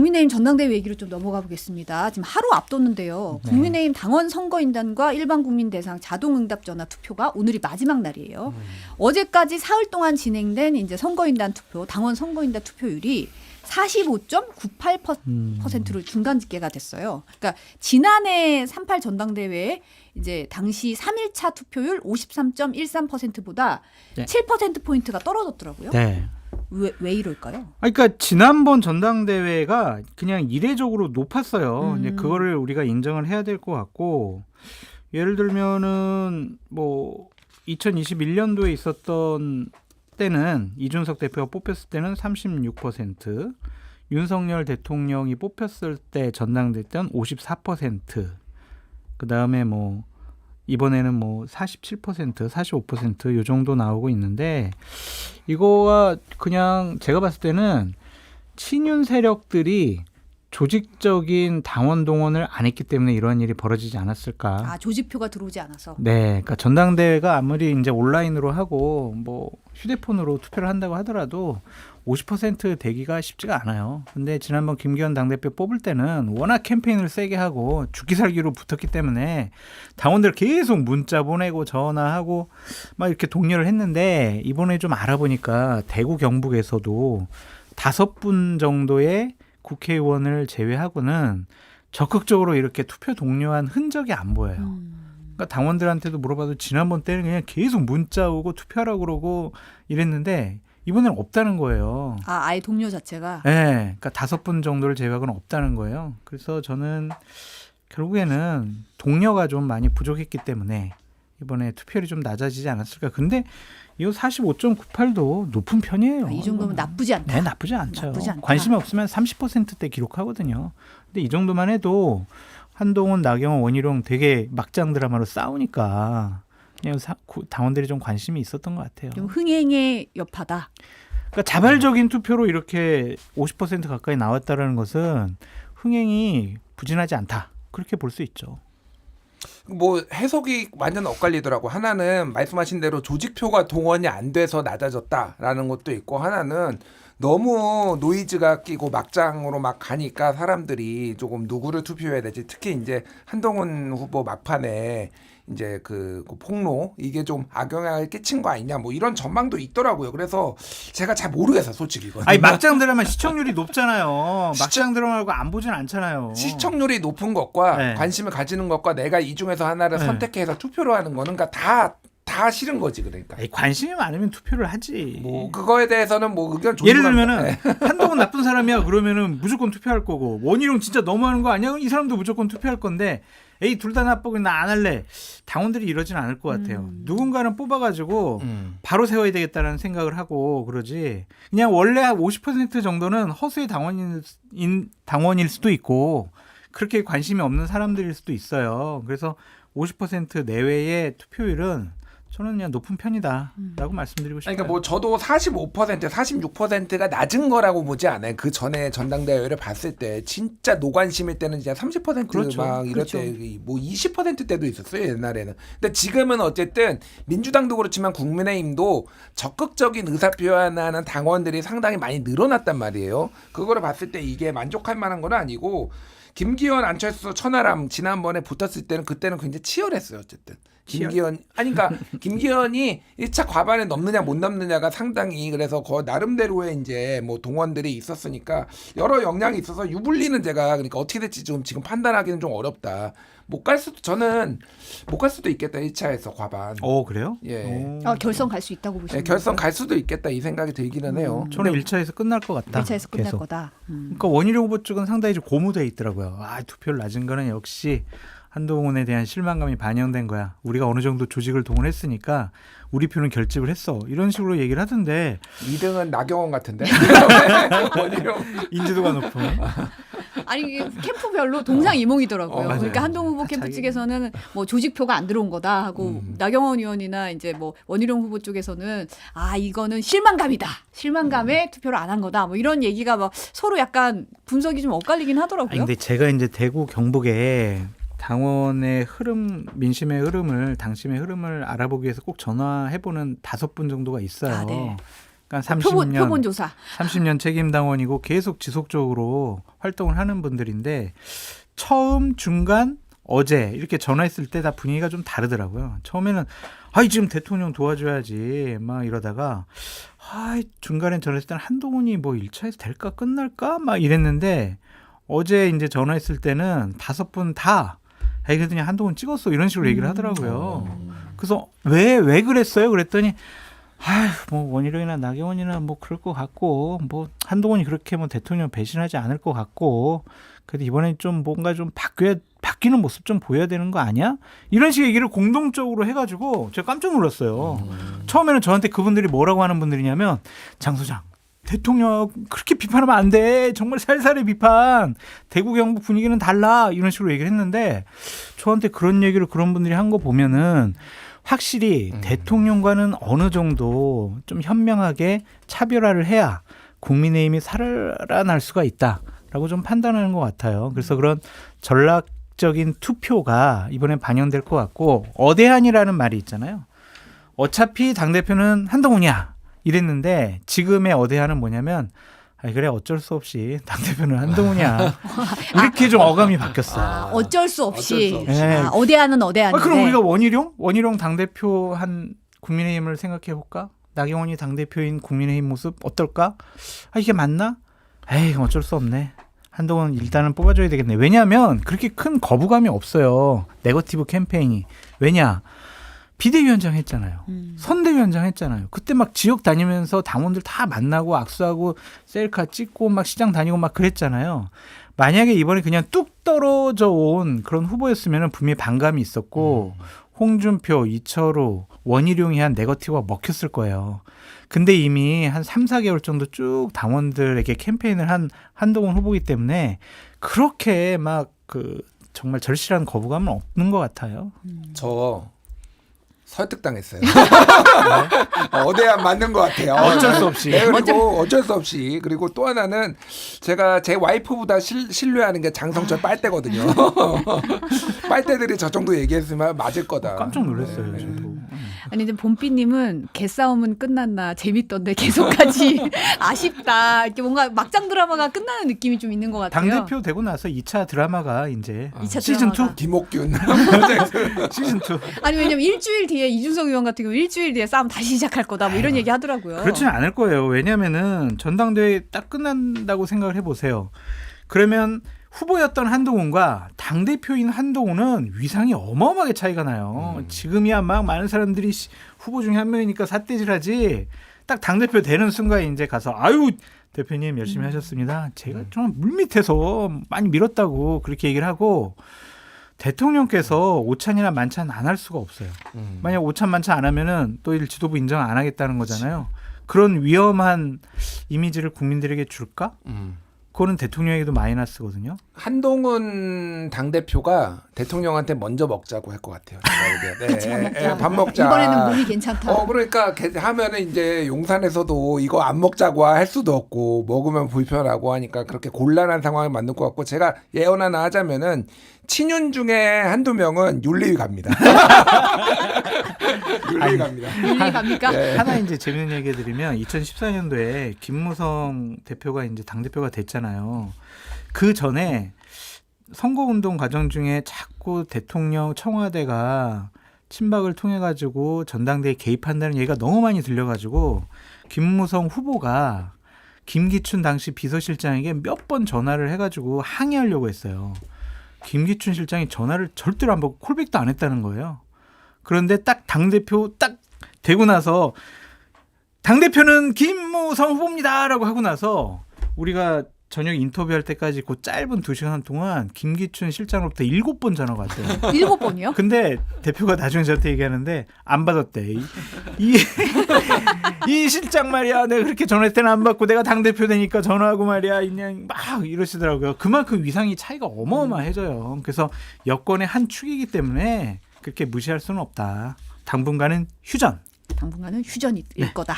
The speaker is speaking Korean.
국민의힘 전당대회 얘기로 좀 넘어가 보겠습니다. 지금 하루 앞뒀는데요. 네. 국민의힘 당원 선거인단과 일반 국민 대상 자동응답 전화 투표가 오늘이 마지막 날이에요. 어제까지 사흘 동안 진행된 이제 선거인단 투표, 당원 선거인단 투표율이 45.98%로 중간 집계가 됐어요. 그러니까 지난해 3.8 전당대회 이제 당시 3일차 투표율 53.13%보다 네. 7%포인트가 떨어졌더라고요. 네. 왜 이럴까요? 그러니까 지난번 전당대회가 그냥 이례적으로 높았어요. 이제 그거를 우리가 인정을 해야 될 것 같고, 예를 들면은 뭐 2021년도에 있었던 때는 이준석 대표가 뽑혔을 때는 36%, 윤석열 대통령이 뽑혔을 때 전당대회 때는 54%, 그 다음에 뭐 이번에는 뭐 47%, 45% 요 정도 나오고 있는데, 이거가 그냥 제가 봤을 때는 친윤 세력들이 조직적인 당원 동원을 안 했기 때문에 이러한 일이 벌어지지 않았을까. 아, 조직표가 들어오지 않아서. 네, 그러니까 전당대회가 아무리 이제 온라인으로 하고 뭐 휴대폰으로 투표를 한다고 하더라도 50% 되기가 쉽지가 않아요. 근데 지난번 김기현 당대표 뽑을 때는 워낙 캠페인을 세게 하고 죽기 살기로 붙었기 때문에 당원들 계속 문자 보내고 전화하고 막 이렇게 독려를 했는데, 이번에 좀 알아보니까 대구 경북에서도 5분 정도의 국회의원을 제외하고는 적극적으로 이렇게 투표 독려한 흔적이 안 보여요. 그러니까 당원들한테도 물어봐도 지난번 때는 그냥 계속 문자 오고 투표하라고 그러고 이랬는데 이번에는 없다는 거예요. 아, 아예 동료 자체가. 네, 그러니까 5분 정도를 제외하고는 없다는 거예요. 그래서 저는 결국에는 동료가 좀 많이 부족했기 때문에 이번에 투표율이 좀 낮아지지 않았을까. 근데 이거 45.98도 높은 편이에요. 아, 이 정도면 나쁘지 않다. 네, 나쁘지 않죠. 나쁘지 않다. 관심이 없으면 30%대 기록하거든요. 근데 이 정도만 해도 한동훈, 나경원, 원희룡 되게 막장 드라마로 싸우니까 그냥 당원들이 좀 관심이 있었던 것 같아요. 좀 흥행의 여파다. 그러니까 자발적인 투표로 이렇게 50% 가까이 나왔다는 것은 흥행이 부진하지 않다. 그렇게 볼 수 있죠. 뭐 해석이 완전 엇갈리더라고. 하나는 말씀하신 대로 조직표가 동원이 안 돼서 낮아졌다라는 것도 있고, 하나는 너무 노이즈가 끼고 막장으로 막 가니까 사람들이 조금 누구를 투표해야 될지, 특히 이제 한동훈 후보 막판에 이제 그 폭로 이게 좀 악영향을 끼친 거 아니냐, 뭐 이런 전망도 있더라고요. 그래서 제가 잘 모르겠어요, 솔직히 이거. 아니, 막장 드라마 시청률이 높잖아요. 막장 드라마라고 안 보진 않잖아요. 시청률이 높은 것과 네. 관심을 가지는 것과 내가 이 중에서 하나를 네. 선택해서 투표를 하는 거는 그러니까 다 싫은 거지. 그러니까 아니, 관심이 많으면 투표를 하지. 뭐 그거에 대해서는 뭐 의견 예를 존중합니다. 들면은 한동훈 나쁜 사람이야 그러면은 무조건 투표할 거고, 원희룡 진짜 너무하는 거 아니야? 이 사람도 무조건 투표할 건데, 에이 둘 다 나쁘고 나 안 할래. 당원들이 이러진 않을 것 같아요. 누군가는 뽑아가지고 바로 세워야 되겠다는 생각을 하고 그러지. 그냥 원래 50% 정도는 허수의 당원일 수도 있고 그렇게 관심이 없는 사람들일 수도 있어요. 그래서 50% 내외의 투표율은 저는 그냥 높은 편이다라고 말씀드리고 싶어요. 그러니까 뭐 저도 45%, 46%가 낮은 거라고 보지 않아요. 그 전에 전당대회를 봤을 때 진짜 노관심일 때는 진짜 30% 그렇죠. 막 이럴 그렇죠. 때 뭐 20% 때도 있었어요, 옛날에는. 근데 지금은 어쨌든 민주당도 그렇지만 국민의힘도 적극적인 의사 표현하는 당원들이 상당히 많이 늘어났단 말이에요. 그거를 봤을 때 이게 만족할 만한 건 아니고, 김기현, 안철수, 천하람 지난번에 붙었을 때는 그때는 굉장히 치열했어요. 어쨌든 김기현 그러니까 김기현이 1차 과반에 넘느냐 못 넘느냐가 상당히, 그래서 그 나름대로의 이제 뭐 동원들이 있었으니까 여러 영향이 있어서 유불리는 제가, 그러니까 어떻게 될지 지금 판단하기는 좀 어렵다. 저는 못 갈 수도 있겠다, 1차에서 과반. 그래요? 예. 결선 갈 수 있다고 보시는 네, 결선 갈 수도 있겠다 이 생각이 들기는 해요. 저는 1차에서 끝날 것 같다. 1차에서 끝날 계속. 거다. 그러니까 원희룡 후보 쪽은 상당히 좀 고무돼 있더라고요. 아, 투표율 낮은 거는 역시 한동훈에 대한 실망감이 반영된 거야. 우리가 어느 정도 조직을 동원했으니까 우리 표는 결집을 했어. 이런 식으로 얘기를 하던데 2등은 나경원 같은데. 원희룡. 인지도가 높은. 아니, 이게 캠프별로 동상이몽이더라고요. 맞아요. 그러니까 한동훈 후보 캠프 측에서는 뭐 조직표가 안 들어온 거다 하고, 나경원 의원이나 이제 뭐 원희룡 후보 쪽에서는 아, 이거는 실망감이다. 실망감에 투표를 안 한 거다. 뭐 이런 얘기가 막 서로 약간 분석이 좀 엇갈리긴 하더라고요. 아니, 근데 제가 이제 대구 경북에 당원의 흐름, 민심의 흐름을, 당심의 흐름을 알아보기 위해서 꼭 전화해보는 5분 정도가 있어요. 아, 네. 그러니까 30년 표본 조사. 30년 책임 당원이고 계속 지속적으로 활동을 하는 분들인데 처음, 중간, 어제 이렇게 전화했을 때 다 분위기가 좀 다르더라고요. 처음에는 지금 대통령 도와줘야지 막 이러다가 중간에 전화했을 때는 한동훈이 뭐 1차에서 될까 끝날까 막 이랬는데 어제 이제 전화했을 때는 5분 다 그랬더니 한동훈 찍었어 이런 식으로 얘기를 하더라고요. 그래서 왜 그랬어요? 그랬더니 뭐 원희룡이나 나경원이나 뭐 그럴 것 같고 뭐 한동훈이 그렇게 뭐 대통령 배신하지 않을 것 같고 그래도 이번엔 좀 뭔가 좀 바뀌는 모습 좀 보여야 되는 거 아니야? 이런 식의 얘기를 공동적으로 해가지고 제가 깜짝 놀랐어요. 처음에는 저한테 그분들이 뭐라고 하는 분들이냐면 장 소장 대통령 그렇게 비판하면 안 돼. 정말 살살의 비판. 대구 경북 분위기는 달라. 이런 식으로 얘기를 했는데 저한테 그런 얘기를 그런 분들이 한 거 보면은 확실히 대통령과는 어느 정도 좀 현명하게 차별화를 해야 국민의힘이 살아날 수가 있다라고 좀 판단하는 것 같아요. 그래서 그런 전략적인 투표가 이번에 반영될 것 같고 어대한이라는 말이 있잖아요. 어차피 당대표는 한동훈이야 이랬는데 지금의 어대한은 뭐냐면 그래 어쩔 수 없이 당대표는 한동훈이야 이렇게 좀 어감이 바뀌었어요. 어쩔 수 없이. 어쩔 수 없이. 아, 어대한은 어대한인데. 그럼 우리가 원희룡 당대표 한 국민의힘을 생각해 볼까? 나경원이 당대표인 국민의힘 모습 어떨까? 이게 맞나? 어쩔 수 없네. 한동훈 일단은 뽑아줘야 되겠네. 왜냐하면 그렇게 큰 거부감이 없어요. 네거티브 캠페인이. 왜냐? 비대위원장 했잖아요. 선대위원장 했잖아요. 그때 막 지역 다니면서 당원들 다 만나고 악수하고 셀카 찍고 막 시장 다니고 막 그랬잖아요. 만약에 이번에 그냥 뚝 떨어져 온 그런 후보였으면 분명히 반감이 있었고 홍준표, 이철우, 원희룡이 한 네거티브가 먹혔을 거예요. 근데 이미 한 3, 4개월 정도 쭉 당원들에게 캠페인을 한 한동훈 후보이기 때문에 그렇게 막 정말 절실한 거부감은 없는 것 같아요. 저 설득당했어요. 어대한 맞는 것 같아요. 어쩔 수 없이. 네, 그리고 어쩔 수 없이. 그리고 또 하나는 제가 제 와이프보다 신뢰하는 게 장성철 빨대거든요. 빨대들이 저 정도 얘기했으면 맞을 거다. 깜짝 놀랐어요. 저도. 아니 근데 봄비님은 개싸움은 끝났나 재밌던데 계속까지 아쉽다. 이렇게 뭔가 막장 드라마가 끝나는 느낌이 좀 있는 것 같아요. 당대표 되고 나서 2차 드라마가 이제 2차 시즌 2? 드라마가. 김옥균. 시즌 2. 아니 왜냐면 일주일 뒤에 이준석 의원 같은 경우 일주일 뒤에 싸움 다시 시작할 거다 뭐 이런 얘기 하더라고요. 그렇지는 않을 거예요. 왜냐면은 전당대회 딱 끝난다고 생각을 해보세요. 그러면 후보였던 한동훈과 당대표인 한동훈은 위상이 어마어마하게 차이가 나요. 지금이야 막 많은 사람들이 후보 중에 한 명이니까 삿대질하지. 딱 당대표 되는 순간에 이제 가서 대표님 열심히 하셨습니다. 제가 좀 물밑에서 많이 밀었다고 그렇게 얘기를 하고 대통령께서 오찬이나 만찬 안 할 수가 없어요. 만약 오찬 만찬 안 하면은 또 지도부 인정 안 하겠다는 거잖아요. 그런 위험한 이미지를 국민들에게 줄까? 그거는 대통령에게도 마이너스거든요. 한동훈 당대표가 대통령한테 먼저 먹자고 할 것 같아요. 먹자. 밥 먹자. 이번에는 몸이 괜찮다. 그러니까 하면은 이제 용산에서도 이거 안 먹자고 할 수도 없고 먹으면 불편하고 하니까 그렇게 곤란한 상황을 만들 것 같고 제가 예언 하나 하자면은 친윤 중에 한두 명은 윤리위 갑니다. 윤리위 갑니다. 윤리 갑니까? 네. 하나 이제 재밌는 얘기 드리면 2014년도에 김무성 대표가 이제 당대표가 됐잖아요. 그 전에 선거운동 과정 중에 자꾸 대통령 청와대가 친박을 통해 가지고 전당대회에 개입한다는 얘기가 너무 많이 들려가지고 김무성 후보가 김기춘 당시 비서실장에게 몇 번 전화를 해가지고 항의하려고 했어요. 김기춘 실장이 전화를 절대로 안 받고 콜백도 안 했다는 거예요. 그런데 딱 당대표 딱 되고 나서 당대표는 김무성 후보입니다라고 하고 나서 우리가 저녁 인터뷰할 때까지 그 짧은 2시간 동안 김기춘 실장으로부터 7번 전화가 왔대요. 7번이요? 근데 대표가 나중에 저한테 얘기하는데 안 받았대. 이 실장 말이야. 내가 그렇게 전화할 때는 안 받고 내가 당대표 되니까 전화하고 말이야. 그냥 막 이러시더라고요. 그만큼 위상이 차이가 어마어마해져요. 그래서 여권의 한 축이기 때문에 그렇게 무시할 수는 없다. 당분간은 휴전. 당분간은 휴전일 거다.